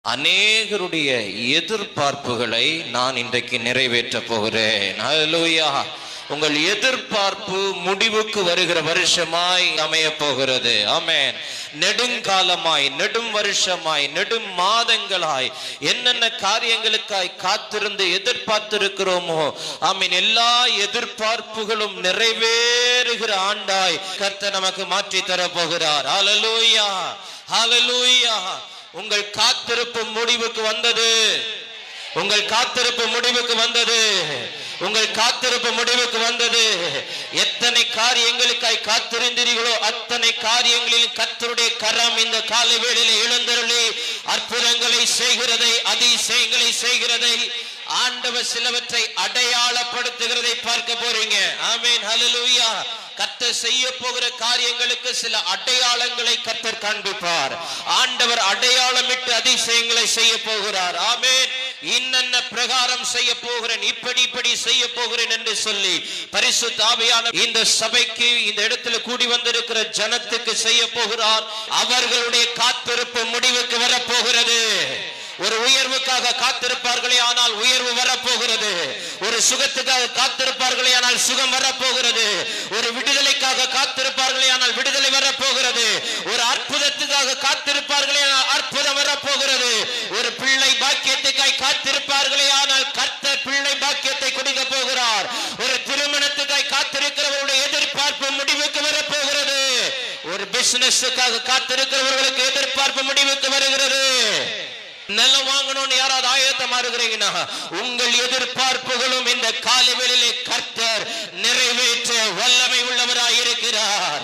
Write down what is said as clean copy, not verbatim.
அநேகருடைய எதிர்பார்ப்புகளை நான் இன்றைக்கு நிறைவேற்ற போகிறேன். ஹல்லேலூயா. உங்கள் எதிர்பார்ப்பு முடிவுக்கு வருகிற வருஷமாய் அமைய போகிறது. ஆமென். நெடுங்காலமாய், நெடும் வருஷமாய், நெடும் மாதங்களாய் என்னென்ன காரியங்களுக்காய் காத்திருந்து எதிர்பார்த்திருக்கிறோமோ, ஆமென், எல்லா எதிர்பார்ப்புகளும் நிறைவேறுகிற ஆண்டாய் கர்த்தர் நமக்கு மாற்றி தர போகிறார். ஹல்லேலூயா, ஹல்லேலூயா. உங்கள் காத்திருப்பு முடிவுக்கு வந்தது. உங்கள் காத்திருப்பு முடிவுக்கு வந்தது. உங்கள் காத்திருப்பு முடிவுக்கு வந்தது. எத்தனை காரியங்களுக்காய் காத்திருந்தீர்களோ அத்தனை காரியங்களில் கர்த்தருடைய கரம் இந்த காலை வேளையிலே எழுந்தருளி அற்புதங்களை செய்கிறதை, அதிசயங்களை செய்கிறதை, ஆண்டவர் சிலவற்றை அடையாளப்படுத்துகிறதை பார்க்க போறீங்க. ஆமென், ஹல்லேலூயா. கர்த்தர் செய்ய போகிற காரியங்களுக்கு சில அடையாளங்களை கர்த்தர் காண்பிப்பார். ஆண்டவர் அடையாளமிட்டு அதிசயங்களை செய்ய போகிறார். ஆமென். இன்னென்ன பிரகாரம் செய்ய போகிறேன், இப்படி செய்ய போகிறேன் என்று சொல்லி பரிசுத்த ஆவியானவர் இந்த சபைக்கு, இந்த இடத்துல கூடி வந்திருக்கிற ஜனத்துக்கு செய்ய போகிறார். அவர்களுடைய காத்திருப்பு முடிவுக்கு வரப்போகிறது. ஒரு உயர்வுக்காக காத்திருப்பார்களே ஆனால் உயர்வு வரப்போகிறது. ஒரு சுகத்துக்காக காத்திருப்பார்களே ஆனால் சுகம் வரப்போகிறது. ஒரு விடுதலைக்காக காத்திருப்பார்களே ஆனால் விடுதலை வரப்போகிறது. ஒரு அற்புதத்துக்காக காத்திருப்பார்களே ஆனால் அற்புதம் வரப்போகிறது. ஒரு பிள்ளை பாக்கியத்துக்காய் காத்திருப்பார்களே ஆனால் கர்த்தர் பிள்ளை பாக்கியத்தை கொடுக்க போகிறார். ஒரு திருமணத்துக்காய் காத்திருக்கிறவருடைய எதிர்பார்ப்பு முடிவுக்கு வரப்போகிறது. ஒரு பிசினஸுக்காக காத்திருக்கிறவர்களுக்கு எதிர்பார்ப்பு முடிவுக்கு வருகிறது. நிலம் வாங்கணும்னு யாராவது ஆயத்தமா இருக்கிறீங்கன்னா உங்கள் எதிர்பார்ப்புகளும் இந்த காலை வேளையிலே கர்த்தர் நிறைவேற்ற வல்லமை உள்ளவராய் இருக்கிறார்.